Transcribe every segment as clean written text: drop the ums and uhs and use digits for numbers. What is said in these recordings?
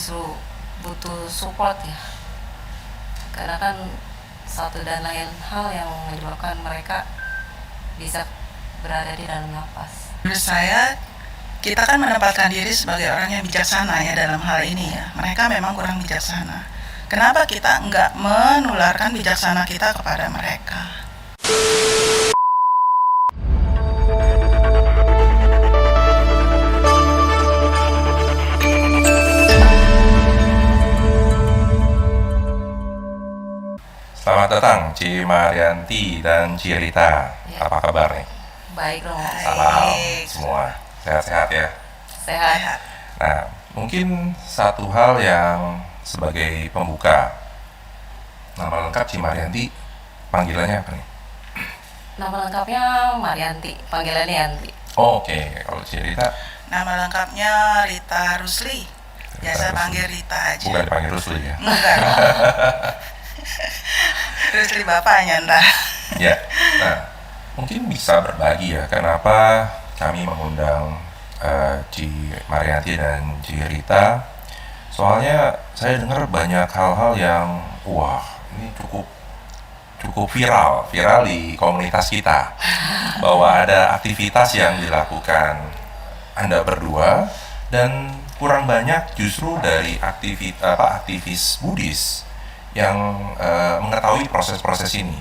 justru butuh support ya, karena kan satu dan lain hal yang menyebabkan mereka bisa berada di dalam lapas. Menurut saya, kita kan menempatkan diri sebagai orang yang bijaksana ya dalam hal ini ya. Mereka memang kurang bijaksana. Kenapa kita nggak menularkan bijaksana kita kepada mereka? Selamat datang Ci Marianti dan Ci Rita. Ya. Apa kabar nih? Baik dong. Salam semua. Sehat-sehat ya. Sehat. Nah, mungkin satu hal yang sebagai pembuka, nama lengkap Ci Marianti, panggilannya apa nih? Nama lengkapnya Marianti, panggilannya Yanti. Oh, oke. Kalau Ci Rita, Nama lengkapnya Rita Rusli. Biasa Rusli. panggil Rita aja. bukan dipanggil Rusli ya? Enggak. Rusli bapaknya ntar. Ya. Nah, mungkin bisa berbagi ya, kenapa kami mengundang Ci Marianti dan Ci Rita. Soalnya saya dengar banyak hal-hal yang wah, ini cukup viral di komunitas kita, bahwa ada aktivitas yang dilakukan Anda berdua dan kurang banyak justru dari aktivis Buddhis yang mengetahui proses-proses ini,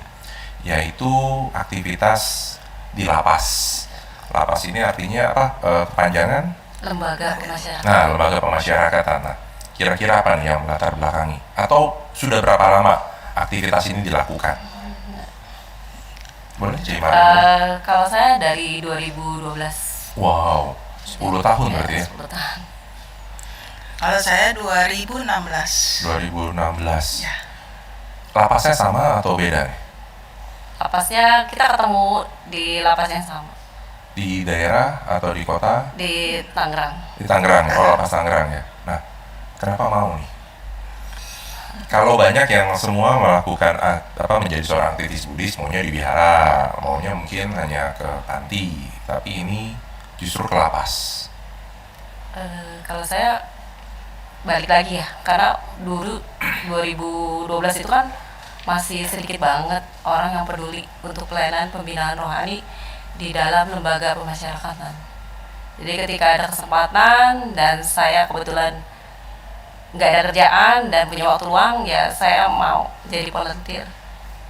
yaitu aktivitas di lapas. Lapas ini artinya apa? Kepanjangan? Lembaga pemasyarakatan. Nah, lembaga pemasyarakatan. Nah, kira-kira apa nih yang melatar belakangi? Atau sudah berapa lama aktivitas ini dilakukan? Boleh cerita? Kalau saya dari 2012. Wow, 10 tahun berarti ya? 10 tahun. Kalau saya 2016. 2016. Ya. Lapasnya sama atau beda nih? Lapasnya kita ketemu di lapas yang sama, Di daerah atau di kota? di Tangerang. Di Tangerang, lapas Tangerang ya. Nah, kenapa mau nih? Kalau banyak yang semua melakukan menjadi seorang aktivis Buddhis, maunya di wihara, maunya mungkin hanya ke panti, tapi ini justru ke lapas. Kalau saya balik lagi ya, karena dulu 2012 itu kan masih sedikit banget orang yang peduli untuk pelayanan pembinaan rohani di dalam lembaga pemasyarakatan. Jadi ketika ada kesempatan dan saya kebetulan nggak ada kerjaan dan punya waktu luang, ya saya mau jadi volunteer.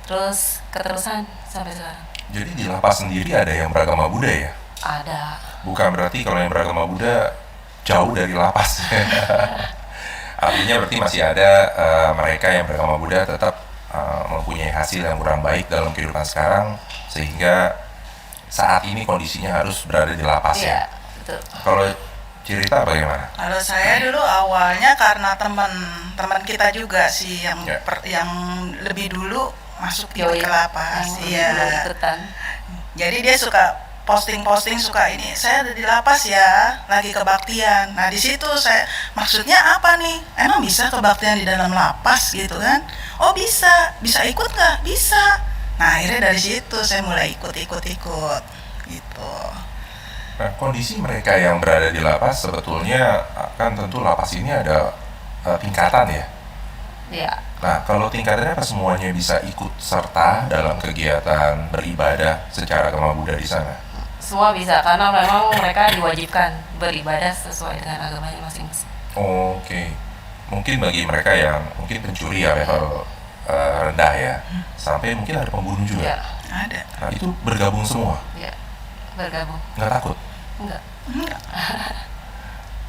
Terus keterusan sampai sekarang. Jadi di lapas sendiri ada yang beragama Buddha ya? Ada. Bukan berarti kalau yang beragama Buddha jauh dari lapas. Artinya berarti masih ada mereka yang beragama Buddha tetap mempunyai hasil yang kurang baik dalam kehidupan sekarang, sehingga saat ini kondisinya harus berada di lapas Iya, ya. betul. Kalau cerita bagaimana? Kalau saya dulu awalnya karena teman kita juga sih yang Ya. yang lebih dulu masuk di Join. ke lapas. Yang Iya. belum ikutan. Jadi dia suka posting suka ini, saya ada di lapas ya, lagi kebaktian. Nah di situ saya maksudnya apa nih? Emang bisa kebaktian di dalam lapas gitu kan? Oh bisa ikut nggak? Bisa. Nah akhirnya dari situ saya mulai ikut gitu. Nah, kondisi mereka yang berada di lapas sebetulnya kan tentu lapas ini ada tingkatan ya. Iya. Nah, kalau tingkatannya apa semuanya bisa ikut serta dalam kegiatan beribadah secara agama Buddha di sana? Semua bisa, karena memang mereka diwajibkan beribadah sesuai dengan agamanya masing-masing. Oke. Mungkin bagi mereka yang mungkin pencuri ya level rendah ya, sampai mungkin ada pembunuh juga. Iya, Ada. Nah, itu bergabung semua. iya, bergabung. Nggak takut? Enggak.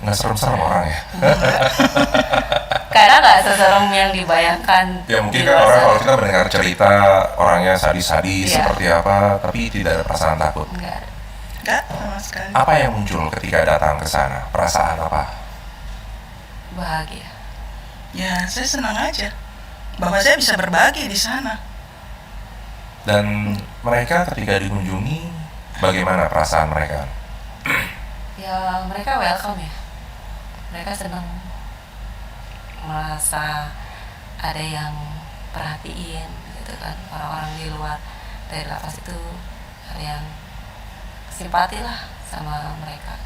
Nggak serem-serem orang ya? Karena nggak seserem yang dibayangkan. Ya mungkin di kan luar orang sana. kalau kita mendengar cerita orangnya sadis-sadis Iya. seperti apa, tapi tidak ada perasaan takut. Enggak ada. Enggak sama sekali. Apa yang muncul ketika datang ke sana? Perasaan apa? Bahagia. Ya saya senang aja bahwa saya bisa berbagi di sana. Dan mereka ketika dikunjungi, bagaimana perasaan mereka? Ya mereka welcome ya. Mereka senang, merasa ada yang perhatiin gitu kan. Orang-orang di luar dari lapas itu ada yang simpati lah sama mereka.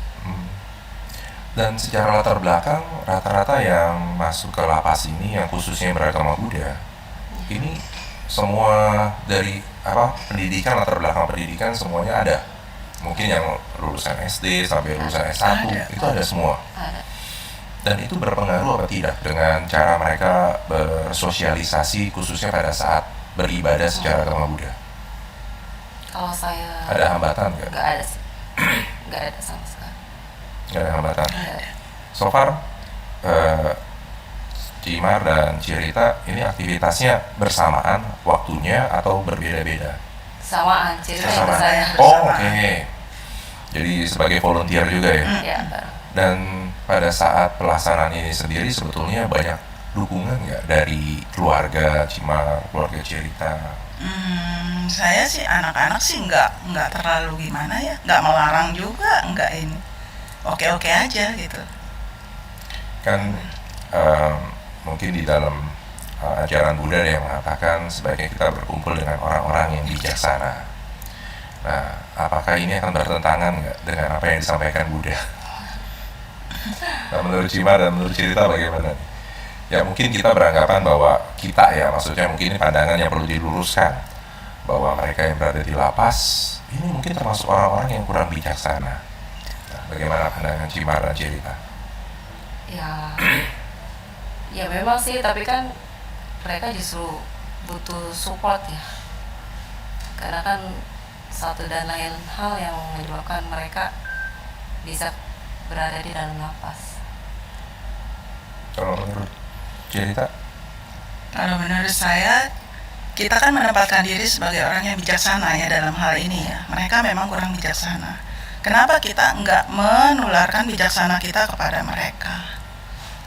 Dan secara latar belakang, rata-rata yang masuk ke lapas ini yang khususnya beragama Buddha, ini semua dari pendidikan, latar belakang pendidikan semuanya ada. Mungkin yang lulusan SD sampai lulusan S1 itu ada semua. Ada. Dan itu berpengaruh apa tidak dengan cara mereka bersosialisasi khususnya pada saat beribadah secara agama Buddha? Kalau saya Ada hambatan nggak? nggak ada sih, nggak ada sama sekali. Nggak ada hambatan. Nggak ada. So far, Cimar dan Cirita ini aktivitasnya bersamaan waktunya atau berbeda-beda? Samaan, cerita itu Bersamaan. saya. Oh, oke. Jadi sebagai volunteer juga ya. Ya, bareng. Dan pada saat pelaksanaan ini sendiri sebetulnya banyak dukungan nggak dari keluarga Cimar, keluarga Cirita? Saya sih anak-anak sih nggak terlalu gimana ya, nggak melarang juga, nggak ini, oke-oke aja gitu. Kan mungkin di dalam ajaran Buddha ada yang mengatakan sebaiknya kita berkumpul dengan orang-orang yang bijaksana. Nah, apakah ini akan bertentangan nggak dengan apa yang disampaikan Buddha? Nah, menurut Cimar dan menurut Cirita bagaimana? Ya mungkin kita beranggapan bahwa kita ya, maksudnya mungkin ini pandangan yang perlu diluruskan, bahwa mereka yang berada di lapas ini mungkin termasuk orang-orang yang kurang bijaksana. Nah, bagaimana pandangan Cimar dan Cirita? Ya, ya memang sih, tapi kan mereka justru butuh support ya. Karena kan satu dan lain hal yang menyebabkan mereka bisa berada di dalam lapas. Kalau menurut Cirita? Kalau menurut saya, kita kan menempatkan diri sebagai orang yang bijaksana ya dalam hal ini ya. Mereka memang kurang bijaksana. Kenapa kita nggak menularkan bijaksana kita kepada mereka?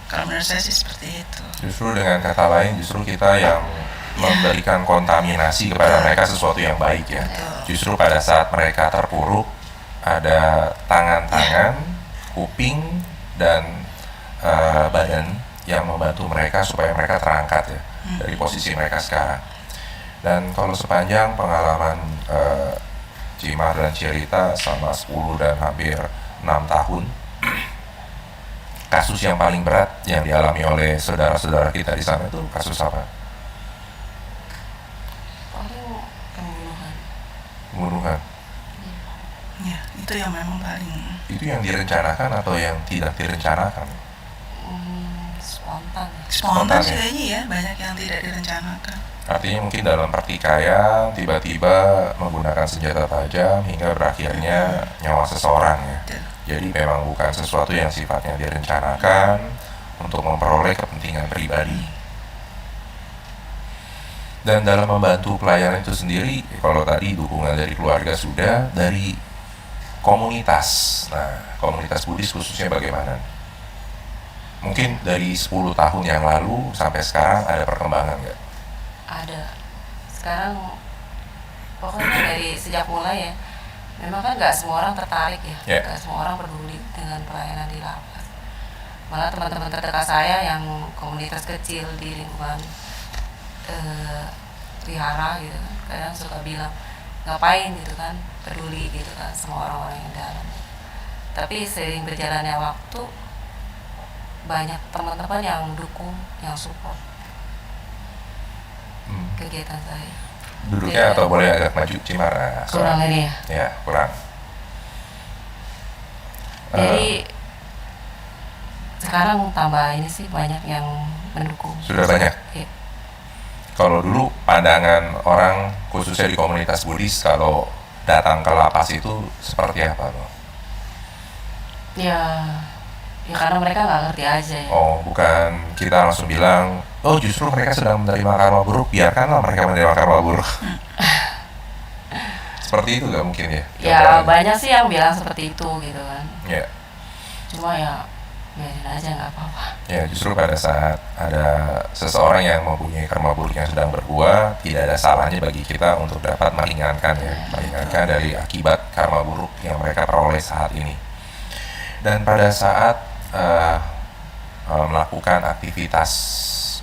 Kalau menurut saya sih seperti itu. Justru dengan kata lain, justru kita yang memberikan kontaminasi kepada mereka sesuatu yang baik ya. Justru pada saat mereka terpuruk, ada tangan-tangan, kuping, dan badan yang membantu mereka supaya mereka terangkat ya dari posisi mereka sekarang. Dan kalau sepanjang pengalaman Cimar dan Cirita selama 10 dan hampir 6 tahun, kasus yang paling berat yang dialami oleh saudara-saudara kita di sana itu kasus apa? Paling pembunuhan. Pembunuhan. Ya, itu yang memang paling Itu yang direncanakan atau yang tidak direncanakan? Spontan ya. spontan Spontan sih ya? kayaknya ya, banyak yang tidak direncanakan. Artinya mungkin dalam pertikaian tiba-tiba menggunakan senjata tajam hingga berakhirnya nyawa seseorang ya. Betul. Jadi memang bukan sesuatu yang sifatnya direncanakan untuk memperoleh kepentingan pribadi. Dan dalam membantu pelayanan itu sendiri, kalau tadi dukungan dari keluarga sudah, dari komunitas. Nah, komunitas Buddhis khususnya bagaimana? Mungkin dari 10 tahun yang lalu sampai sekarang ada perkembangan nggak? Ada. Sekarang pokoknya dari sejak mulai ya, memang kan nggak semua orang tertarik ya, Yeah. nggak semua orang peduli dengan pelayanan di lapas. Malah teman-teman terdekat saya yang komunitas kecil di lingkungan wihara gitu kan, kadang suka bilang ngapain gitu kan, peduli gitu kan sama orang-orang yang dalam. Tapi seiring berjalannya waktu, banyak teman-teman yang dukung, yang support kegiatan saya. Duduknya Iya. atau boleh agak maju Cimar? Nah, Kurang ini ya. Ya, kurang. Jadi sekarang tambah ini sih banyak yang mendukung. Sudah banyak. Iya. Kalau dulu pandangan orang khususnya di komunitas Buddhis kalau datang ke lapas itu seperti apa loh? Ya karena mereka nggak ngerti aja ya. Oh, bukan kita langsung bilang, oh justru mereka sedang menerima karma buruk, biarkanlah mereka menerima karma buruk. Seperti itu nggak mungkin ya? Ya Jawabannya. banyak sih yang bilang seperti itu gitu kan. Ya. Cuma ya biarin aja, nggak apa-apa. Ya, justru pada saat ada seseorang yang mempunyai karma buruk yang sedang berbuah, tidak ada salahnya bagi kita untuk dapat meringankan ya, meringankan dari akibat karma buruk yang mereka peroleh saat ini. Dan pada saat melakukan aktivitas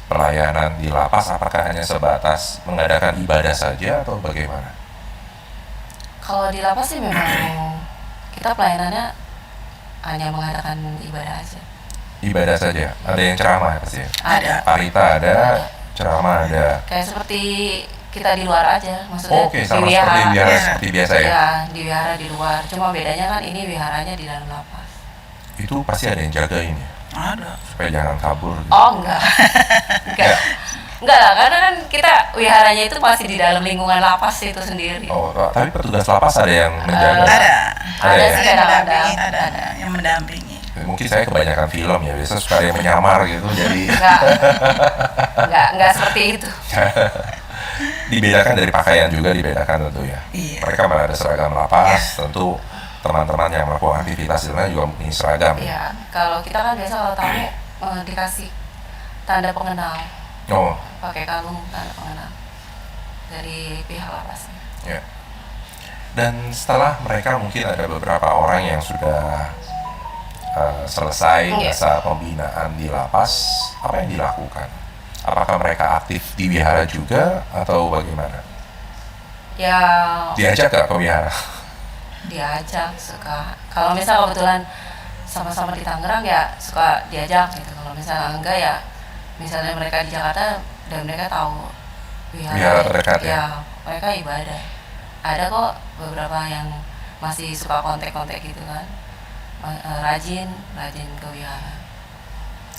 pelayanan di lapas, apakah hanya sebatas mengadakan ibadah saja atau bagaimana? Kalau di lapas sih memang kita pelayanannya hanya mengadakan ibadah aja. Ibadah saja. Ada yang ceramah pasti ya? Ada. Parita ada, ceramah ada. Kayak seperti kita di luar aja, maksudnya Oke, di sama seperti wihara. wihara Iya. seperti biasa ya. Ya, di wihara di luar. Cuma bedanya kan ini wiharanya di dalam lapas. Itu pasti ada yang jagain ya, Ada. supaya jangan kabur gitu. Oh enggak, enggak, enggak lah, karena kan kita wiharanya itu masih di dalam lingkungan lapas itu sendiri. Oh, tapi petugas lapas ada yang menjaga. Ada. Ada ya? sih, Yang ada. mendampingi, ada yang mendampingi. Mungkin saya kebanyakan film ya, biasa suka ada yang menyamar gitu, jadi Enggak seperti itu. dibedakan dari pakaian juga dibedakan tentu ya. Iya. Mereka malah ada seragam lapas, tentu teman-teman yang melakukan aktivitas di sana juga mempunyai seragam. Iya, kalau kita kan biasa kalau tamu dikasih tanda pengenal, Oh, pakai kalung tanda pengenal dari pihak lapasnya. ya. Dan setelah mereka mungkin ada beberapa orang yang sudah selesai Iya. masa pembinaan di lapas, apa yang dilakukan? Apakah mereka aktif di wihara juga atau bagaimana? Ya Diajak gak ke wihara? diajak suka. Kalau misal kebetulan sama-sama di Tangerang ya suka diajak gitu. Kalau misalnya enggak ya, misalnya mereka di Jakarta dan mereka tahu Wihara terdekat ya? Ya mereka ibadah. Ada kok beberapa yang masih suka kontak-kontak gitu kan, rajin ke wihara.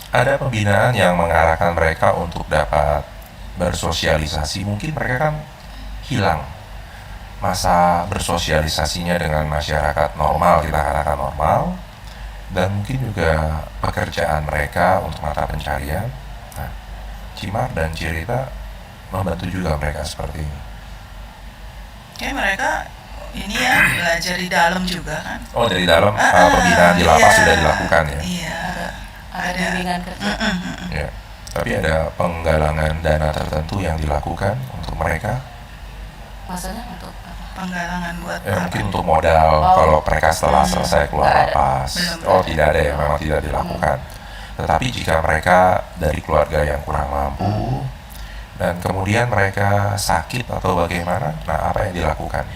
Ada pembinaan yang mengarahkan mereka untuk dapat bersosialisasi. Mungkin mereka kan hilang masa bersosialisasinya dengan masyarakat normal, kita katakan normal, dan mungkin juga pekerjaan mereka untuk mata pencarian. Nah, Cimar dan Cirita membantu juga mereka seperti ini. Kayak mereka ini ya belajar di dalam juga kan. Oh, dari dalam pembinaan di lapas Iya. sudah dilakukan ya? Iya. Ada bimbingan kerja. Ya. Tapi ada penggalangan dana tertentu yang dilakukan untuk mereka. Maksudnya untuk apa? Penggalangan buat Ya, apa? mungkin untuk modal kalau mereka setelah selesai keluar Nggak ada. lapas. Belum. Oh, tidak ada ya, memang tidak dilakukan. Tetapi jika mereka dari keluarga yang kurang mampu dan kemudian mereka sakit atau bagaimana, nah apa yang dilakukan?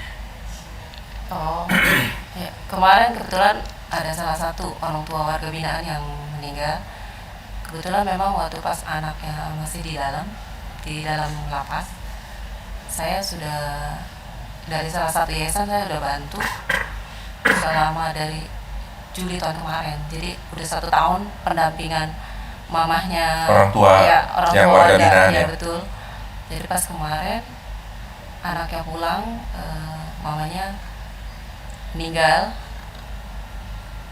Oh, ya. Kemarin kebetulan ada salah satu orang tua warga binaan yang meninggal. Kebetulan memang waktu pas anaknya masih di dalam lapas, saya sudah dari salah satu yayasan saya udah bantu selama dari Juli tahun kemarin. Jadi udah 1 tahun pendampingan mamahnya Orang tua ya, orang yang tua warga binaan ya ya? betul. Jadi pas kemarin anaknya pulang, mamanya meninggal.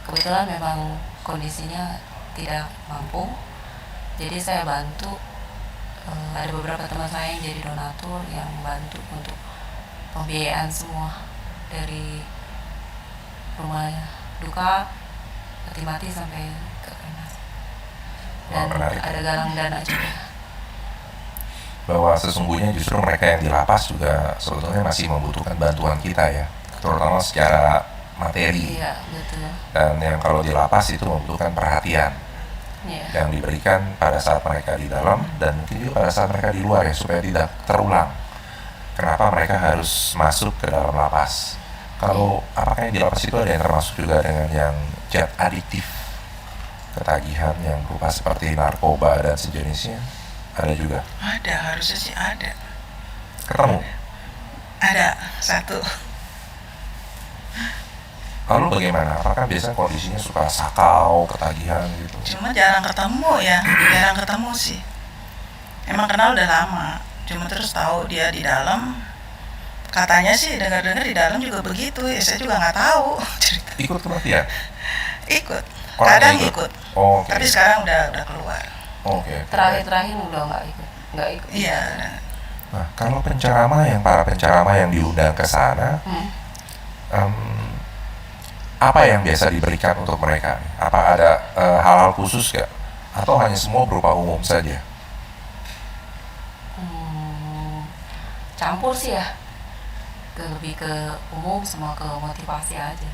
Kebetulan memang kondisinya tidak mampu, jadi saya bantu. Ada beberapa teman saya yang jadi donatur yang bantu untuk pembiayaan semua dari rumah duka, peti mati sampai ke kremasi. Dan Wah, menarik. ada galang dana juga. Bahwa sesungguhnya justru mereka yang di lapas juga sebetulnya masih membutuhkan bantuan kita ya, terutama secara materi. Iya betul. Dan yang kalau di lapas itu membutuhkan perhatian Iya. yang diberikan pada saat mereka di dalam dan mungkin juga pada saat mereka di luar ya, supaya tidak terulang. Kenapa mereka harus masuk ke dalam lapas? Kalau apakah yang di lapas itu ada yang termasuk juga dengan yang zat adiktif, ketagihan yang berupa seperti narkoba dan sejenisnya? Ada juga. Ada, harusnya sih ada. Ketemu. Ada satu. Lalu bagaimana? Apakah biasanya kondisinya suka sakau, ketagihan gitu? Cuma jarang ketemu ya, jarang ketemu sih. Emang kenal udah lama, cuma terus tahu dia di dalam. Katanya sih dengar-dengar di dalam juga begitu, ya saya juga nggak tahu. Cerita. Ikut kematian? Ikut, Orangnya kadang ikut? ikut. Oh, oke. Tapi sekarang udah keluar. Oke. Terakhir udah nggak ikut. Iya. Nah, kalau para penceramah yang diundang ke sana, apa yang biasa diberikan untuk mereka? Apa ada hal-hal khusus gak? Atau hanya semua berupa umum saja? Campur sih ya, lebih ke umum sama ke motivasi aja.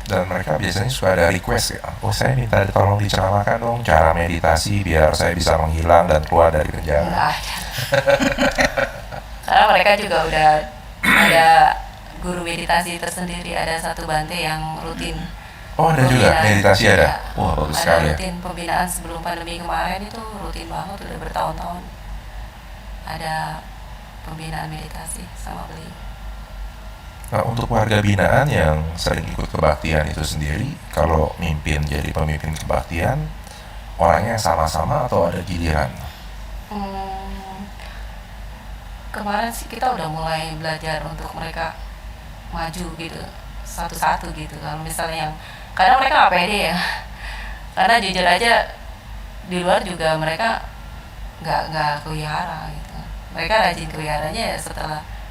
Dan mereka biasanya suka ada request ya, oh saya minta tolong diceramahkan dong cara meditasi biar saya bisa menghilang dan keluar dari Nggak penjara. ada. Karena mereka juga udah ada guru meditasi tersendiri, ada satu Bante yang rutin Oh, ada juga pembinaan. meditasi ada. Ya, Wah, bagus ada sekali ya. rutin pembinaan sebelum pandemi kemarin, itu rutin banget, udah bertahun-tahun ada pembinaan meditasi sama beliau. Nah, untuk warga binaan yang sering ikut kebaktian itu sendiri, kalau mimpin jadi pemimpin kebaktian, orangnya sama-sama atau ada giliran? Hmm, kemarin sih kita udah mulai belajar untuk mereka maju gitu satu-satu gitu. Kalau misalnya yang kadang mereka nggak pede ya, karena jujur aja di luar juga mereka nggak kewihara gitu. Mereka rajin kewiharanya ya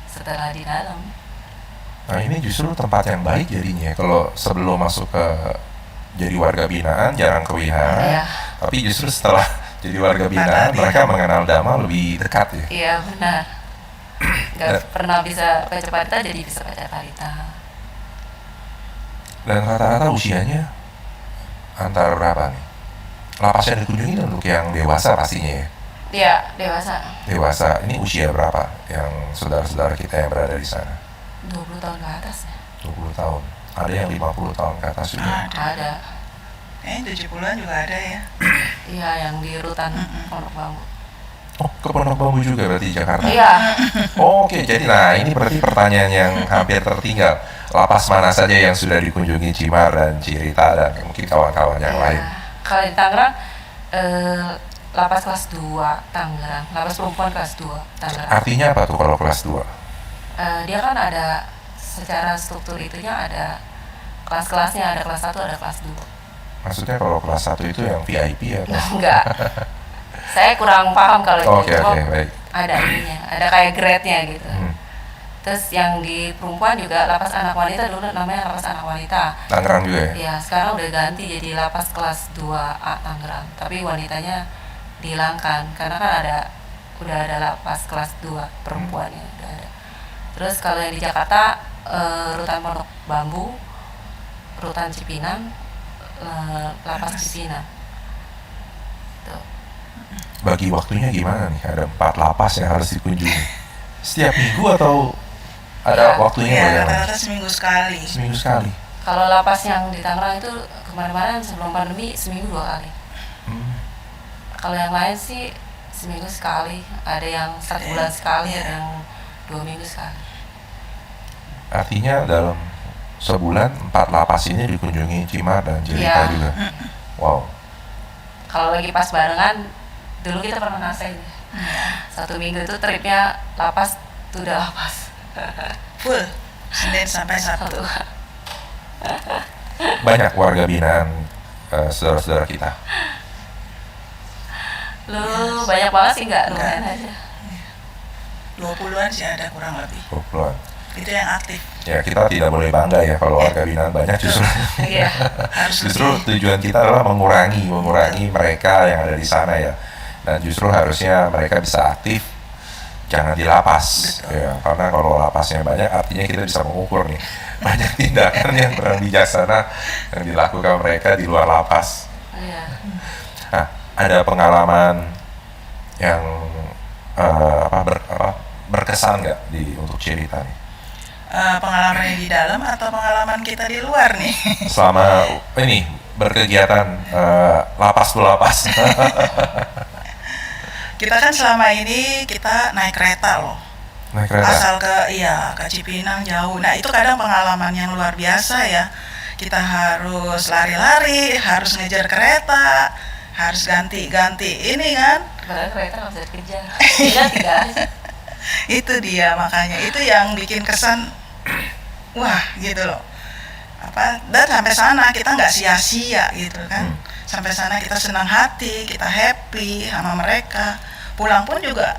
setelah di dalam. Nah, ini justru tempat yang baik jadinya. Kalau sebelum masuk ke jadi warga binaan jarang ke wihara, Iya, tapi justru setelah jadi warga binaan Padahal mereka mengenal Dhamma lebih dekat ya. iya benar. Nggak pernah bisa baca parita jadi bisa baca parita. Dan rata-rata usianya antara berapa nih? Lapas yang dikunjungi untuk yang dewasa pastinya ya. Iya, dewasa. Dewasa, ini usia berapa yang saudara-saudara kita yang berada di sana? 20 tahun ke atas ya. 20 tahun. Ada yang 50 tahun ke atas juga. Ada. Kayaknya 70-an juga ada ya. Iya, yang di rutan Pondok Bambu. Oh, ke Pondok Bambu juga berarti di Jakarta. Iya. Oh, oke, jadi nah ini berarti pertanyaan yang hampir tertinggal. Lapas mana saja yang sudah dikunjungi Cimar dan Cirita dan mungkin kawan-kawan yang Iya. lain? Kalau di Tangerang, lapas kelas 2 Tangerang, lapas perempuan kelas 2 Tangerang. Artinya apa tuh kalau kelas 2? Dia kan ada secara struktur itunya, ada kelas-kelasnya, ada kelas 1, ada kelas 2. Maksudnya kalau kelas 1 itu yang VIP atau? Enggak. Saya kurang paham kalau Oke, itu. Cuma baik. ada ininya, ada kayak grade-nya gitu. Hmm. Terus yang di perempuan juga lapas anak wanita, dulu namanya lapas anak wanita. Tangerang juga ya? Ya, sekarang udah ganti jadi lapas kelas 2A Tangerang. Tapi wanitanya dihilangkan karena kan udah ada lapas kelas 2 perempuannya udah ada. Terus kalau yang di Jakarta, rutan Pondok Bambu, rutan Cipinang, lapas Cipinang. Tuh. Bagi waktunya gimana nih? Ada 4 lapas yang harus dikunjungi. Setiap minggu atau ada Ya. waktunya Iya, bagaimana? rata-rata seminggu sekali. Seminggu sekali. Kalau lapas yang di Tangerang itu kemarin-kemarin sebelum pandemi seminggu 2 kali. Hmm. Kalau yang lain sih seminggu sekali, ada yang 1 bulan sekali, Iya. ada yang 2 minggu sekali. Artinya dalam sebulan 4 lapas ini dikunjungi Cimar dan Cirita Iya. juga. Wow. Kalau lagi pas barengan, dulu kita pernah ngerasain ya. 1 minggu itu tripnya lapas, itu udah lapas. Full. Senin sampai Sabtu. Satu. Banyak warga binaan saudara-saudara kita. Lu banyak banget sih nggak? Nggak. Lumayan aja. 20-an sih ada kurang lebih. 20-an. Itu yang aktif. Ya, kita tidak boleh bangga ya kalau warga binaan banyak, justru Iya. Harus justru lebih. tujuan kita adalah mengurangi mereka yang ada di sana ya. Dan justru harusnya mereka bisa aktif, jangan di lapas. Betul. Ya, karena kalau lapasnya banyak artinya kita bisa mengukur nih banyak tindakan yang kurang bijaksana yang dilakukan mereka di luar lapas. Iya. Nah, ada pengalaman yang berkesan nggak untuk cerita nih Pengalaman di dalam atau pengalaman kita di luar nih? selama ini berkegiatan lapas to lapas? Kita kan selama ini kita naik kereta loh. Naik kereta. Asal ke Cipinang jauh. Nah, itu kadang pengalaman yang luar biasa ya. Kita harus lari-lari, harus ngejar kereta, harus ganti-ganti ini kan. Padahal kereta nggak bisa dikejar. Tinggal 3 aja. Itu dia, makanya itu yang bikin kesan wah gitu loh. Dan sampai sana kita nggak sia-sia gitu kan. Sampai sana kita senang hati, kita happy sama mereka. Pulang pun juga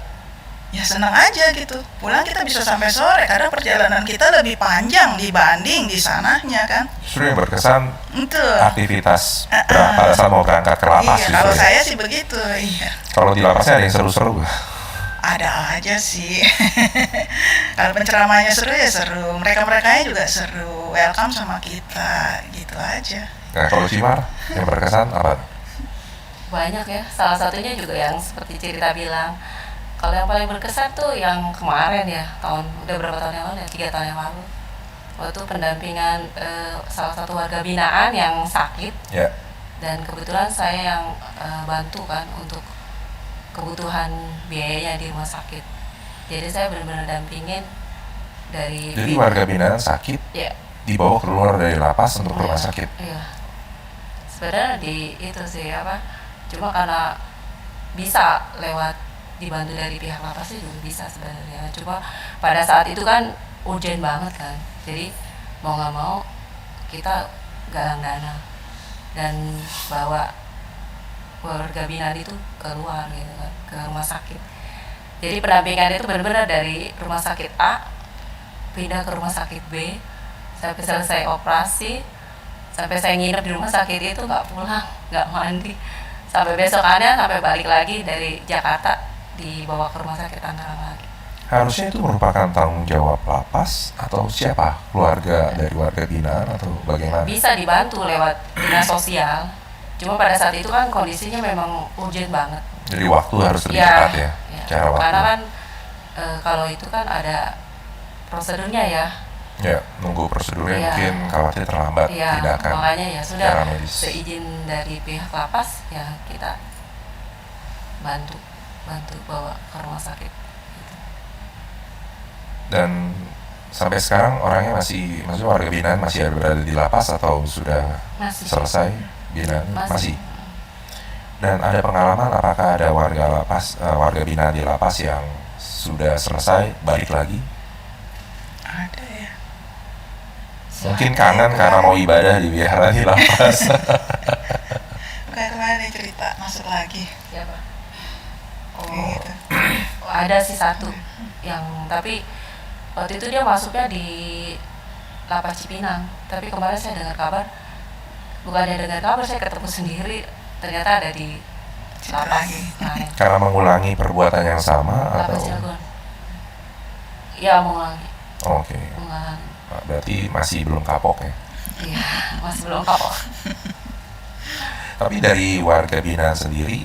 ya senang aja gitu. Pulang kita bisa sampai sore karena perjalanan kita lebih panjang dibanding di sananya kan. Justru yang berkesan Itu. aktivitas pada saat mau berangkat ke lapas. Iya, justru kalau ya. saya sih begitu. Iya. Kalau di lapasnya ada yang seru-seru nggak? Ada aja sih. Kalau penceramahnya seru ya seru, mereka-merekanya juga seru, welcome sama kita, gitu aja. Nah, kalau Cimar yang berkesan apa? Banyak ya. Salah satunya juga yang seperti cerita bilang. Kalau yang paling berkesan tuh yang kemarin ya, udah berapa tahun yang lalu ya? 3 tahun yang lalu. waktu pendampingan salah satu warga binaan yang sakit, Ya. dan kebetulan saya yang bantu kan untuk kebutuhan biayanya di rumah sakit. Jadi saya benar-benar dampingin dari Jadi warga binaan sakit ya. dibawa keluar dari lapas untuk ke rumah sakit. Iya. Sebenarnya di itu sih apa? Cuma karena bisa lewat dibantu dari pihak lapas sih juga bisa sebenarnya. Cuma pada saat itu kan urgent banget kan. Jadi mau nggak mau kita galang dana dan bawa warga binaan itu keluar gitu kan, ke rumah sakit. Jadi pendampingan itu benar-benar dari rumah sakit A pindah ke rumah sakit B sampai selesai operasi, sampai saya nginep di rumah sakit itu nggak pulang, nggak mandi, sampai besokannya sampai balik lagi dari Jakarta dibawa ke rumah sakit Tangerang lagi. Harusnya itu merupakan tanggung jawab lapas atau siapa? Keluarga dari warga binaan atau bagaimana? Bisa dibantu lewat dinas sosial, cuma pada saat itu kan kondisinya memang urgent banget. Jadi waktu harus lebih Ya, cepat ya, ya. cara waktu. Karena kan kalau itu kan ada prosedurnya ya. Ya, nunggu prosedurnya Iya. mungkin khawatir terlambat Iya, tindakan makanya ya sudah secara medis. seizin dari pihak lapas ya kita bantu bawa ke rumah sakit. Gitu. Dan sampai sekarang orangnya maksudnya warga binaan masih berada di lapas atau sudah Masih. selesai binaan? Masih. Dan ada pengalaman apakah ada warga binaan di lapas yang sudah selesai balik lagi? Ada ya. Mungkin kangen karena mau ibadah di wihara di lapas. Kayak kemarin dia cerita masuk lagi. Siapa? Kayak gitu. Ada sih satu yang tapi waktu itu dia masuknya di Lapas Cipinang, tapi kemarin saya dengar kabar, bukannya dengar kabar, saya ketemu sendiri ternyata ada di lapas Lagi. lain. Karena mengulangi perbuatan yang sama Lapas atau? Cilegon. Ya mengulangi. Oke. Mengulangi. Berarti masih belum kapok ya. Iya, masih belum kapok. Tapi dari warga binaan sendiri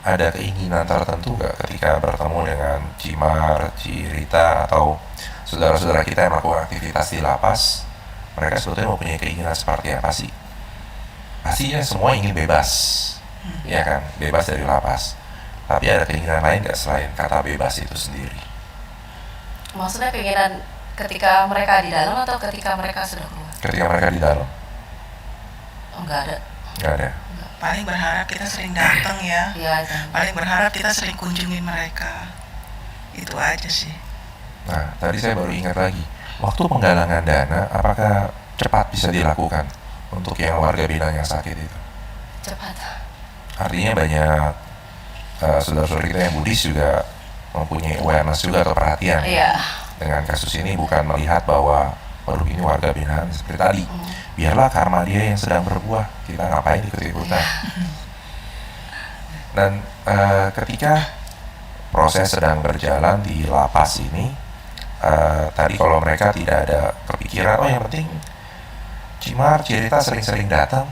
ada keinginan tertentu nggak ketika bertemu dengan Cimar, Cirita atau saudara-saudara kita yang melakukan aktivitas di lapas? Mereka sebetulnya mempunyai keinginan seperti apa sih? Pastinya semua ingin bebas, ya kan? Bebas dari lapas. Tapi ada keinginan lain nggak selain kata bebas itu sendiri? Maksudnya keinginan ketika mereka di dalam atau ketika mereka sudah keluar? Ketika mereka di dalam, Oh, enggak ada. nggak ada. Paling berharap kita sering datang ya. Iya, jangan. Paling berharap kita sering kunjungin mereka. Itu aja sih. Nah, tadi saya baru ingat lagi, waktu penggalangan dana, apakah cepat bisa dilakukan untuk yang warga binaan yang sakit itu? Cepat. Artinya banyak saudara-saudara kita yang Buddhis juga mempunyai awareness juga atau perhatian Iya. dengan kasus ini, bukan melihat bahwa waduh ini warga binaan seperti tadi, biarlah karma dia yang sedang berbuah, kita ngapain ikut-ikutan. Dan ketika proses sedang berjalan di lapas ini, tadi kalau mereka tidak ada kepikiran, oh yang penting Cimar, Cirita sering-sering datang.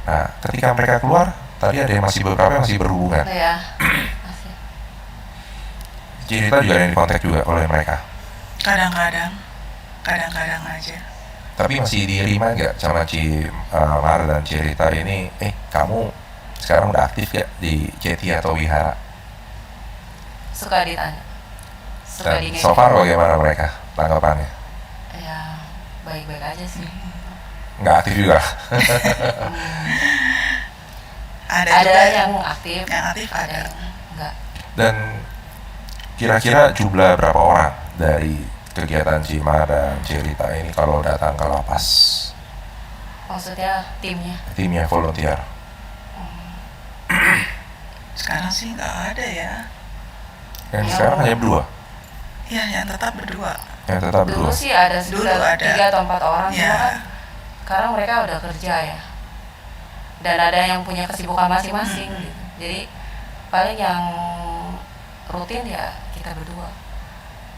Nah, ketika mereka keluar, tadi ada yang beberapa yang masih berhubungan. Iya. Masih. Cirita juga ada yang dikontak juga oleh mereka. Kadang-kadang aja. Tapi masih diterima nggak sama Cimar dan Cirita ini? Kamu sekarang udah aktif gak di Ceti atau Wihara? Suka ditanya. Suka Dan di so far bagaimana mereka tanggapannya? Ya, baik-baik aja sih. Nggak aktif juga. Ada Ada juga yang aktif, yang aktif ada. yang enggak. Dan kira-kira jumlah berapa orang dari kegiatan Cimar dan Cirita ini kalau datang ke lapas? Maksudnya timnya. Timnya volunteer. Sekarang sih nggak ada ya. Yang sekarang hanya berdua. Ya, yang tetap berdua. Yang tetap Dulu berdua. sih ada Dulu sekitar ada. 3 atau 4 orang, cuma Ya. kan sekarang mereka udah kerja ya. Dan ada yang punya kesibukan masing-masing gitu. Jadi paling yang rutin ya kita berdua.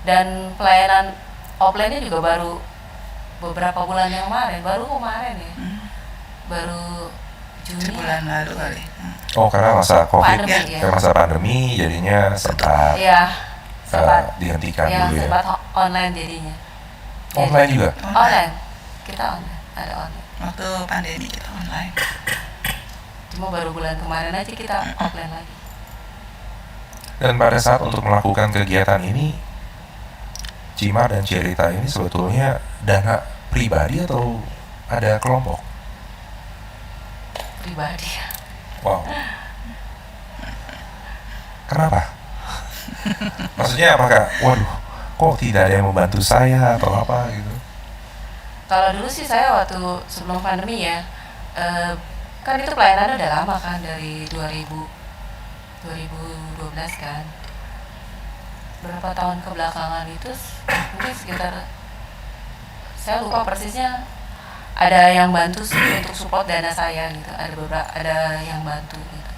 Dan pelayanan offline-nya juga baru beberapa bulan yang baru kemarin ya. Baru Juni. Sebulan lalu kali. Oh, karena masa COVID, Pandemi, ya. karena masa pandemi jadinya sempat Iya, sempat dihentikan ya, dulu ya. sempat online jadinya. Online juga? Online. Kita online, ada online. Waktu pandemi kita online. Cuma baru bulan kemarin aja kita offline lagi. Dan pada saat untuk melakukan kegiatan ini, Cimar dan Cirita ini sebetulnya dana pribadi atau ada kelompok? Pribadi. Wow. Kenapa? Maksudnya apakah, waduh, kok tidak ada yang membantu saya atau apa gitu? Kalau dulu sih saya waktu sebelum pandemi ya, kan itu pelayanan udah lama kan dari 2012 kan. Berapa tahun kebelakangan itu mungkin sekitar, saya lupa persisnya, ada yang bantu sih untuk support dana saya gitu, ada yang bantu gitu.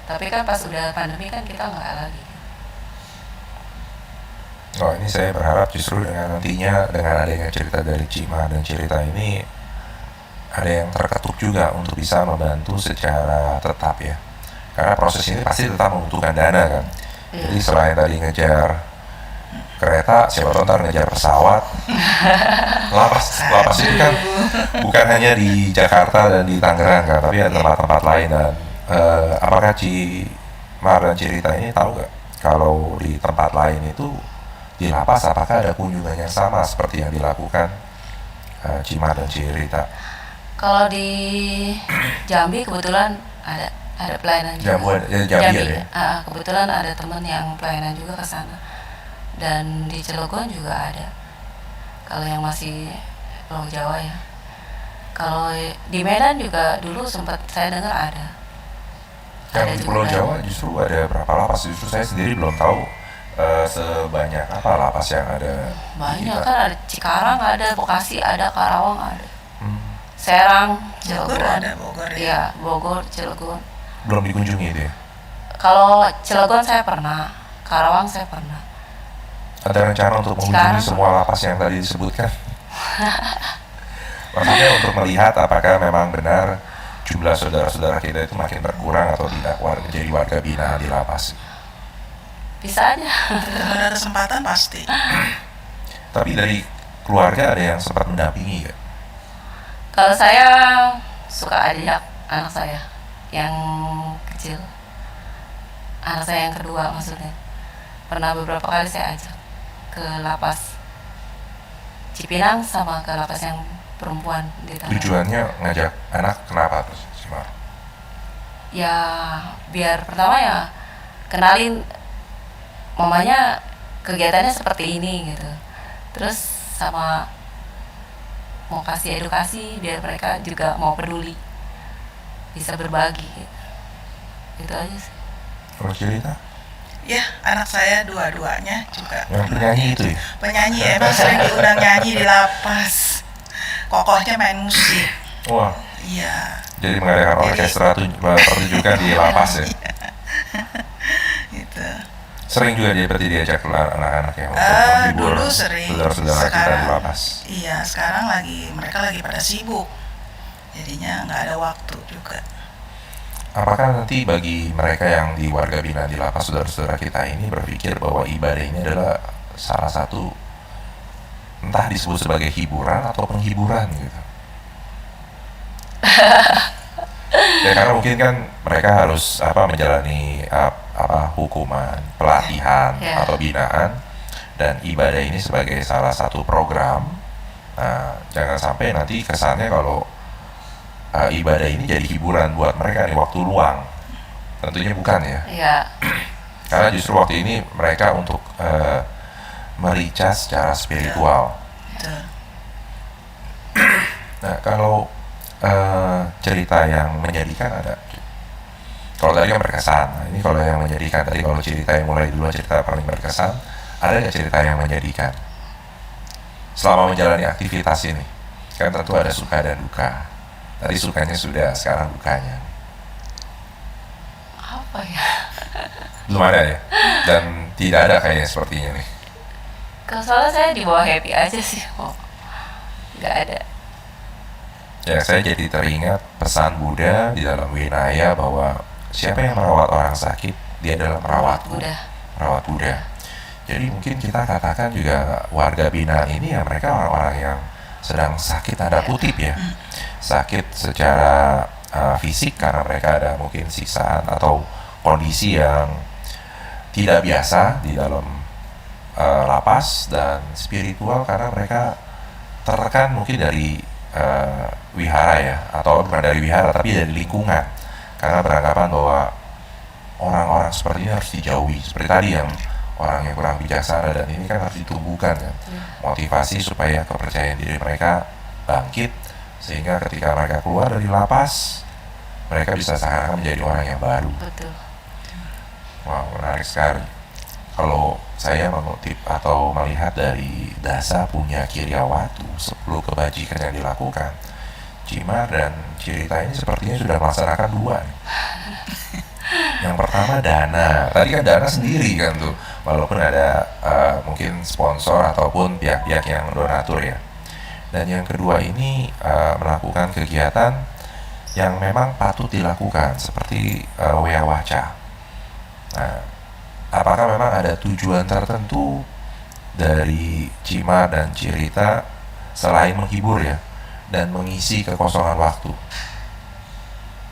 Tapi kan pas udah pandemi kan kita nggak lagi. Oh, ini saya berharap justru dengan nantinya dengan adanya cerita dari Cima dan Cirita ini ada yang terketuk juga untuk bisa membantu secara tetap ya. Karena proses ini pasti tetap membutuhkan dana kan. Jadi selain tadi ngejar kereta, siapa tahu ntar ngejar pesawat. Lapas itu kan bukan hanya di Jakarta dan di Tangerang kan, tapi ada tempat-tempat lain. Dan apakah Cimar dan Cirita ini tahu nggak kalau di tempat lain itu di lapas apakah ada kunjungan yang sama seperti yang dilakukan Cimar dan Cirita? Kalau di Jambi kebetulan ada pelayanan juga. Jambi ya? Kebetulan ada teman yang pelayanan juga ke sana. Dan di Cilegon juga ada. Kalau yang masih Pulau Jawa ya. Kalau di Medan juga dulu sempat saya dengar ada. Yang di Pulau Jawa justru ada berapa lapas? Justru saya sendiri belum tahu sebanyak apa lapas yang ada. Banyak kan, ada Cikarang, ada Bekasi, ada Karawang, ada Serang, Bogor Cilegon. ada, Bogor ya. Iya, Bogor, Cilegon. Belum dikunjungi itu ya? Kalau Cilegon saya pernah, Karawang saya pernah. Ada rencana untuk mengunjungi semua lapas yang tadi disebutkan? Maksudnya untuk melihat apakah memang benar jumlah saudara-saudara kita itu makin berkurang atau tidak menjadi warga binaan di lapas. Bisa aja. Kalau ada kesempatan pasti. Tapi dari keluarga ada yang sempat mendampingi ya? Kalau saya suka ajak anak saya yang kecil, anak saya yang kedua maksudnya. Pernah beberapa kali saya ajak ke lapas Cipinang sama ke lapas yang perempuan di Tangerang. Tujuannya ngajak anak kenapa terus Cimar? Ya biar pertama ya kenalin mamanya kegiatannya seperti ini gitu. Terus sama mau kasih edukasi biar mereka juga mau peduli, bisa berbagi gitu. Itu aja sih. Kalau Cirita? Ya, anak saya dua-duanya juga Yang penyanyi itu ya? penyanyi ya, emang sering diundang nyanyi di lapas. Kokohnya main musik. Wah, Iya. jadi mengadakan orkestra pertunjukan di lapas ya? Gitu. Sering juga dia berarti diajak anak-anak ya untuk menghibur Dulu sering. saudara-saudara kita di Sekarang- lapas. Iya, sekarang mereka lagi pada sibuk. Jadinya nggak ada waktu juga. Apakah nanti bagi mereka yang di warga binaan di lapas, saudara-saudara kita ini berpikir bahwa ibadah ini adalah salah satu entah disebut sebagai hiburan atau penghiburan gitu? Ya karena mungkin kan mereka harus menjalani hukuman, pelatihan Ya. atau binaan, dan ibadah ini sebagai salah satu program. Nah, jangan sampai nanti kesannya kalau ibadah ini jadi hiburan buat mereka di waktu luang. Tentunya bukan ya. Iya. Karena justru waktu ini mereka untuk mericas secara spiritual. Betul. Nah, kalau cerita yang menyedihkan ada. Kalau tadi kan berkesan. Nah, ini kalau yang menyedihkan tadi, kalau cerita yang mulai dulu cerita paling berkesan, ada nggak cerita yang menyedihkan selama menjalani aktivitas ini? Kan tentu ada suka dan duka. Tadi sukanya sudah, sekarang dukanya. Apa ya? Belum ada ya? Dan tidak ada kayaknya sepertinya nih. Kalau soalnya saya dibawa happy aja sih, kok. Nggak ada. Ya, saya jadi teringat pesan Buddha di dalam Winaya bahwa siapa yang merawat orang sakit, dia adalah merawatku. Udah. Merawat Buddha. Jadi mungkin kita katakan juga warga binaan ini ya mereka orang-orang yang sedang sakit tanda kutip ya, sakit secara fisik karena mereka ada mungkin siksaan atau kondisi yang tidak biasa di dalam lapas, dan spiritual karena mereka tertekan mungkin dari wihara ya, atau bukan dari wihara tapi dari lingkungan, karena beranggapan bahwa orang-orang seperti ini harus dijauhi, seperti tadi yang orang yang kurang bijaksana, dan ini kan harus ditumbuhkan kan, motivasi supaya kepercayaan diri mereka bangkit, sehingga ketika mereka keluar dari lapas mereka bisa seakan-akan menjadi orang yang baru. Betul. Wow, menarik sekali. Kalau saya mengutip atau melihat dari Dasa Punya Kiryawatu, 10 kebajikan yang dilakukan, Cimar dan Cirita ini sepertinya sudah melaksanakan 2 nih. Yang pertama Dana, tadi kan Dana sendiri kan tuh, walaupun ada mungkin sponsor ataupun pihak-pihak yang donatur ya. Dan yang kedua ini melakukan kegiatan yang memang patut dilakukan seperti Weawaca. Nah, apakah memang ada tujuan tertentu dari Cimar dan Cirita selain menghibur ya dan mengisi kekosongan waktu?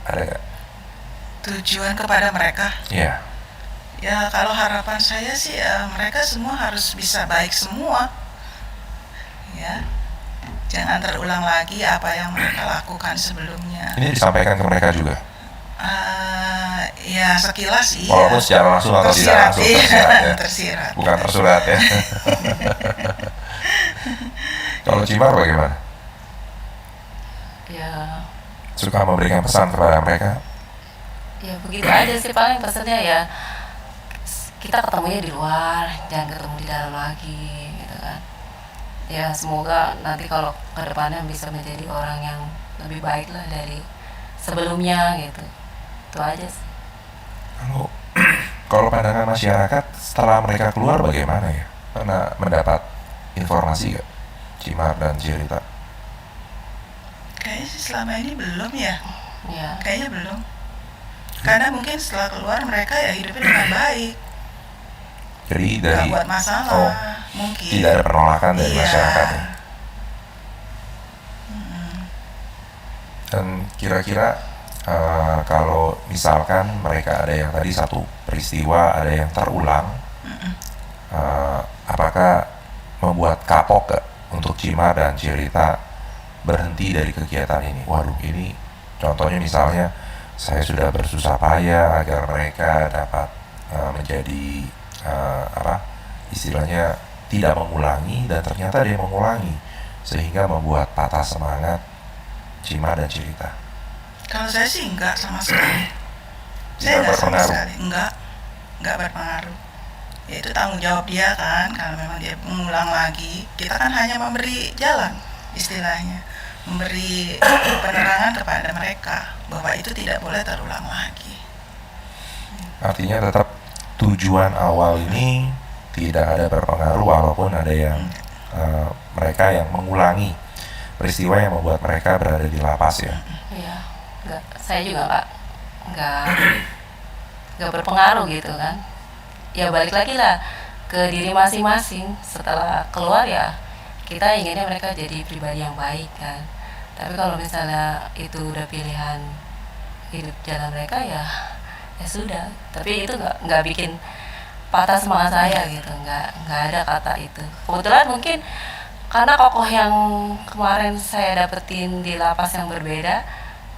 Ada nggak? Tujuan kepada mereka? Ya. Ya kalau harapan saya sih mereka semua harus bisa baik semua. Ya. Jangan terulang lagi apa yang mereka lakukan sebelumnya. Ini disampaikan ke mereka juga. Ya sekilas iya. Walaupun secara langsung atau tidak langsung tersirat ya. Tersirat. Bukan tersurat ya. Kalau Cimar bagaimana? Ya, Suka memberikan pesan kepada mereka? ya begitu aja sih, paling pesannya ya kita ketemunya di luar, jangan ketemu di dalam lagi gitu kan. Ya semoga nanti kalau kedepannya bisa menjadi orang yang lebih baik lah dari sebelumnya gitu. Itu aja sih. Kalau pandangan masyarakat setelah mereka keluar bagaimana ya? Pernah mendapat informasi gak Cimar dan Cirita? Kayaknya sih selama ini belum ya. Ya, Kayaknya belum. Karena mungkin setelah keluar mereka ya hidupnya dengan baik. Jadi Gak dari buat masalah. Mungkin. tidak ada penolakan dari Iya. masyarakat ya? Dan kira-kira kalau misalkan mereka ada yang tadi satu peristiwa ada yang terulang, apakah membuat kapok gak untuk Cimar dan Cirita berhenti dari kegiatan ini? Waduh, ini contohnya misalnya saya sudah bersusah payah agar mereka dapat menjadi istilahnya tidak mengulangi, dan ternyata dia mengulangi sehingga membuat patah semangat Cimar dan Cirita. Kalau saya sih enggak sama sekali. Tidak Saya enggak sama berpengaruh. sekali. Enggak berpengaruh. Ya itu tanggung jawab dia kan. Kalau memang dia mengulang lagi, kita kan hanya memberi jalan istilahnya, memberi penerangan kepada mereka bahwa itu tidak boleh terulang lagi. Artinya tetap tujuan awal ini tidak ada berpengaruh walaupun ada yang mereka yang mengulangi peristiwa yang membuat mereka berada di lapas ya. iya. Saya juga nggak berpengaruh gitu kan. Ya balik lagi lah ke diri masing-masing. Setelah keluar ya kita inginnya mereka jadi pribadi yang baik kan. Tapi kalau misalnya itu udah pilihan hidup jalan mereka ya sudah. Tapi itu nggak bikin patah semangat saya gitu. Nggak ada kata itu. Kebetulan mungkin karena kokoh yang kemarin saya dapetin di lapas yang berbeda,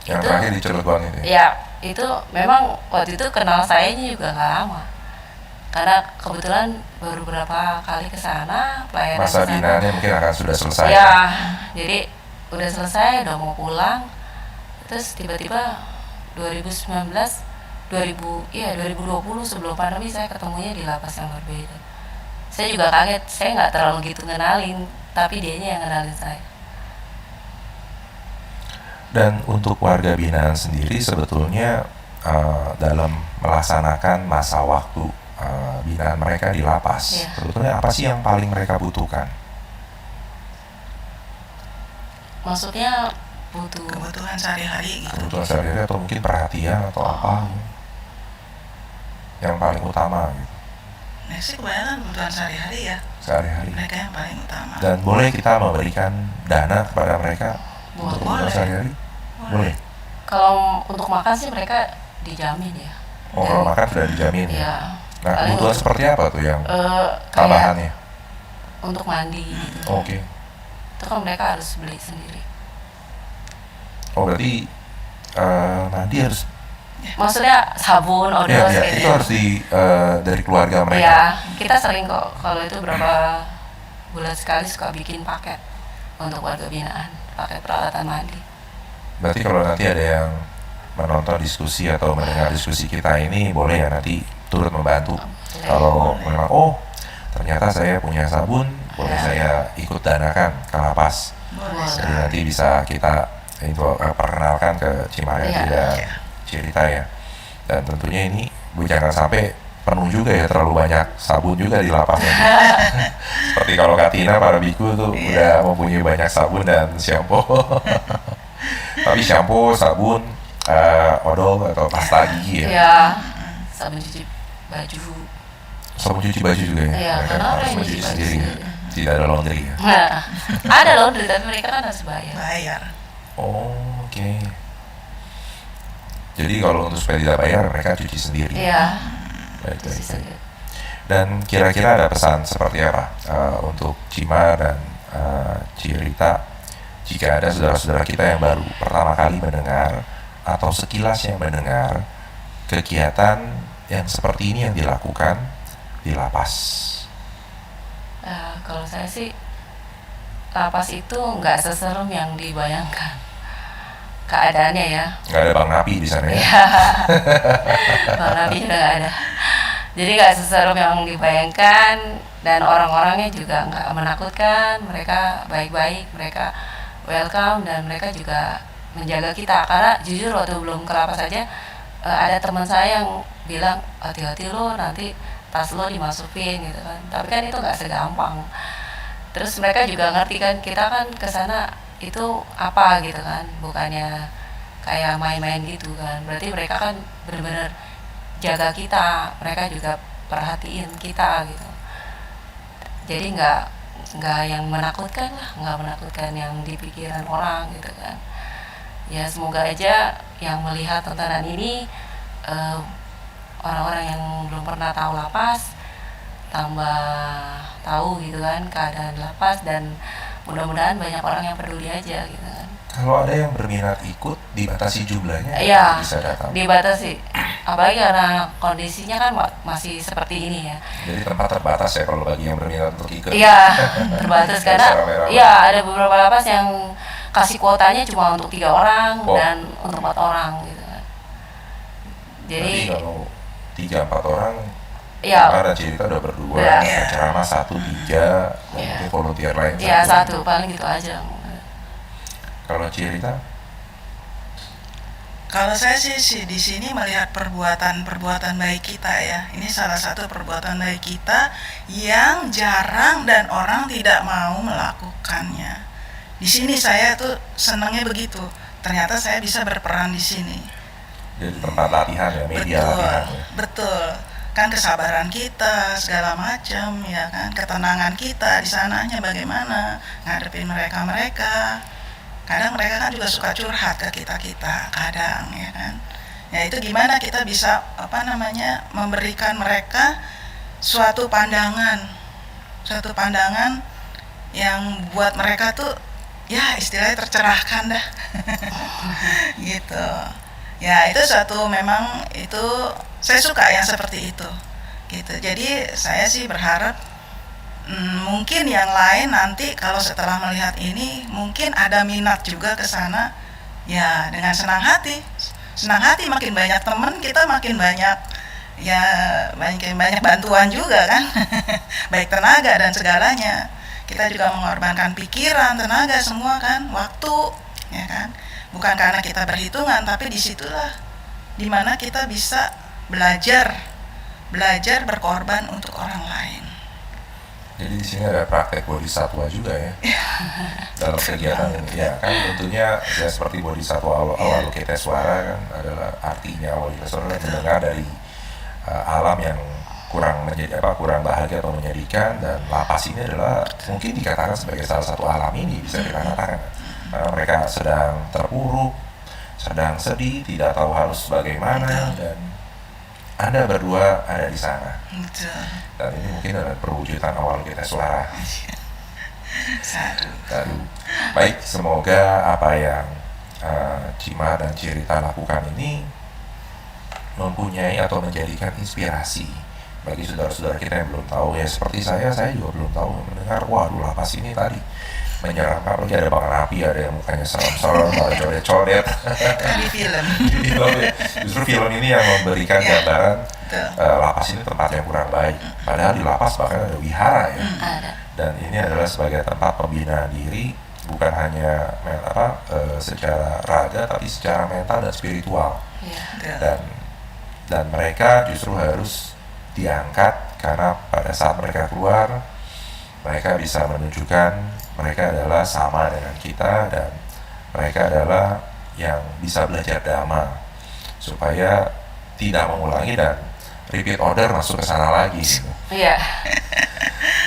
Yang itu terakhir di Cilegon itu. ya itu memang waktu itu kenal saya juga nggak lama, karena kebetulan baru beberapa kali ke sana pelayanan Masa kesana. binaannya mungkin akan sudah selesai. Ya, jadi udah selesai, udah mau pulang, terus tiba-tiba 2019 2020 sebelum pandemi saya ketemunya di lapas yang berbeda. Saya juga kaget, saya nggak terlalu gitu ngenalin, tapi dianya yang ngenalin saya. Dan untuk warga binaan sendiri sebetulnya dalam melaksanakan masa waktu binaan mereka di lapas, Iya. sebetulnya apa sih yang paling mereka butuhkan? Maksudnya butuh Kebutuhan sehari-hari gitu. Kebutuhan sehari-hari atau mungkin perhatian atau apa gitu, yang paling utama gitu. Nah sih kebanyakan kebutuhan sehari-hari ya, sehari-hari. mereka yang paling utama. Dan boleh kita memberikan dana kepada mereka untuk kebutuhan Boleh. sehari-hari? Boleh. Kalau untuk makan sih mereka dijamin ya. Oh, kalau makan sudah dijamin ya. Ya. Nah, Paling kebutuhan untuk- seperti apa tuh yang kayak tambahannya? untuk mandi gitu. Oke. Itu kan mereka harus beli sendiri. Oh, berarti nanti harus Maksudnya sabun, odol ya, kayak itu gitu. harus dari keluarga mereka. Ya, kita sering kok kalau itu berapa bulan sekali suka bikin paket untuk warga binaan, paket peralatan mandi. Berarti kalau nanti ada yang menonton diskusi atau mendengar diskusi kita ini, boleh ya nanti turut membantu. Kalau memang ternyata saya punya sabun, boleh Ya. saya ikut danakan ke lapas. Boleh Boleh. Jadi nanti bisa kita perkenalkan ke Cimayati Iya. dan Cirita ya. Dan tentunya ini jangan sampai penuh juga ya, terlalu banyak sabun juga di lapasnya. Seperti kalau Katina para biku tuh udah mempunyai banyak sabun dan shampoo. Tapi shampoo, sabun, odol atau pasta gigi ya. Ya, sabun cuci baju. Sabun cuci baju juga ya. Iya, Mereka karena orang harus yang mencuci cuci baju sendiri. sendiri. Tidak ada laundry ya. Nah, ada laundry tapi mereka kan harus bayar. bayar. Oh, oke. Jadi kalau untuk supaya tidak bayar, mereka cuci sendiri. Iya, Baik, cuci baik, baik. sendiri. Dan kira-kira ada pesan seperti apa untuk Cima dan Cirita jika ada saudara-saudara kita yang baru pertama kali mendengar atau sekilas yang mendengar kegiatan yang seperti ini yang dilakukan di lapas? Kalau saya sih lapas itu nggak seserem yang dibayangkan keadaannya ya. Nggak ada Bang Napi di sana ya? Bang Nabi juga nggak ada. Jadi nggak seserem yang dibayangkan dan orang-orangnya juga nggak menakutkan. Mereka baik-baik, mereka welcome dan mereka juga menjaga kita. Karena jujur waktu belum ke lapas saja ada teman saya yang bilang hati-hati lo nanti tas lo dimasukin gitu kan. Tapi kan itu nggak segampang. Terus mereka juga ngerti kan kita kan ke sana itu apa gitu kan, bukannya kayak main-main gitu kan. Berarti mereka kan benar-benar jaga kita, mereka juga perhatiin kita gitu. Jadi nggak yang menakutkan lah, nggak menakutkan yang di pikiran orang gitu kan. Ya semoga aja yang melihat tontonan ini orang-orang yang belum pernah tahu lapas tambah tahu gitu kan keadaan lapas, dan mudah-mudahan banyak orang yang peduli aja gitu kan. Kalau ada yang berminat ikut, dibatasi jumlahnya, Iya, bisa datang. dibatasi. Apalagi karena kondisinya kan masih seperti ini ya. Jadi tempat terbatas ya kalau bagi yang berminat untuk ikut. Iya, terbatas Nggak karena bisa rame-rame. iya ada beberapa lapas yang kasih kuotanya cuma untuk 3 orang Oh. dan untuk 4 orang gitu kan. Jadi Jadi kalau 3-4 orang, ya ada Cirita udah berdua, Iya. ceramah 1-3, dan Iya. mungkin volunteer lain ya satu paling gitu aja. Kalau Cirita, Kalau saya sih di sini melihat perbuatan baik kita ya. Ini salah satu perbuatan baik kita yang jarang dan orang tidak mau melakukannya. Di sini saya tuh senangnya begitu. Ternyata saya bisa berperan di sini. jadi tempat latihan ya, media Betul, latihan ya. betul. Kan kesabaran kita segala macam ya kan, ketenangan kita di sananya bagaimana ngadepin mereka. Kadang mereka kan juga suka curhat ke kita kadang ya kan. Ya itu gimana kita bisa memberikan mereka suatu pandangan yang buat mereka tuh ya istilahnya tercerahkan dah. Gitu. Ya itu memang itu saya suka yang seperti itu gitu. Jadi saya sih berharap mungkin yang lain nanti kalau setelah melihat ini mungkin ada minat juga ke sana ya, dengan senang hati makin banyak teman kita, makin banyak ya, banyak bantuan juga kan. Baik tenaga dan segalanya, kita juga mengorbankan pikiran, tenaga, semua kan, waktu ya kan. Bukan karena kita berhitungan, tapi disitulah dimana kita bisa belajar berkorban untuk orang lain. Jadi di sini ada praktek bodhisatwa juga ya dalam kegiatan ini. Ya kan tentunya ya seperti bodhisatwa Avalokitesvara kan adalah artinya Avalokitesvara mendengar dari alam yang kurang bahagia atau menyedihkan, dan lapas ini adalah mungkin dikatakan sebagai salah satu alam ini, bisa kita katakan. Karena mereka sedang terpuruk, sedang sedih, tidak tahu harus bagaimana, dan Anda berdua ada di sana. Betul. Dan ini mungkin adalah perwujudan awal kita suara. Sadu. Baik, semoga apa yang Cima dan Cirita lakukan ini mempunyai atau menjadikan inspirasi bagi saudara-saudara kita yang belum tahu. Ya seperti saya juga belum tahu, mendengar waduh lapas ini tadi menyeramkan, apalagi ada bakal api, ada yang mukanya serem-serem, ada codet-codet. Kan di film. Justru film ini yang memberikan gambaran lapas ini tempat yang kurang baik. Padahal di lapas bahkan ada wihara ya. Ada. Dan ini adalah sebagai tempat pembinaan diri, bukan hanya secara raga, tapi secara mental dan spiritual. Iya. Dan mereka justru harus diangkat karena pada saat mereka keluar, mereka bisa menunjukkan mereka adalah sama dengan kita, dan mereka adalah yang bisa belajar dhamma supaya tidak mengulangi dan repeat order masuk ke sana lagi gitu. Iya.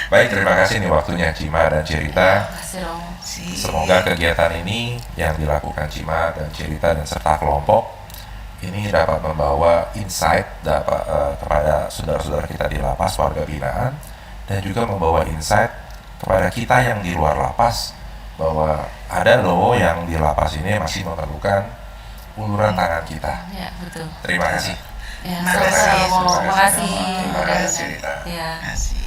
Baik, terima kasih nih waktunya Cima dan Cirita. Makasih Romo. Semoga kegiatan ini yang dilakukan Cima dan Cirita dan serta kelompok ini dapat membawa insight kepada saudara-saudara kita di lapas warga binaan, dan juga membawa insight kepada kita yang di luar lapas bahwa ada loh yang di lapas ini masih memerlukan uluran tangan kita. Ya, betul. Terima kasih. Ya, Makasih. sama-sama Romo. Makasih. Terima kasih Cirita. Iya. Kasih.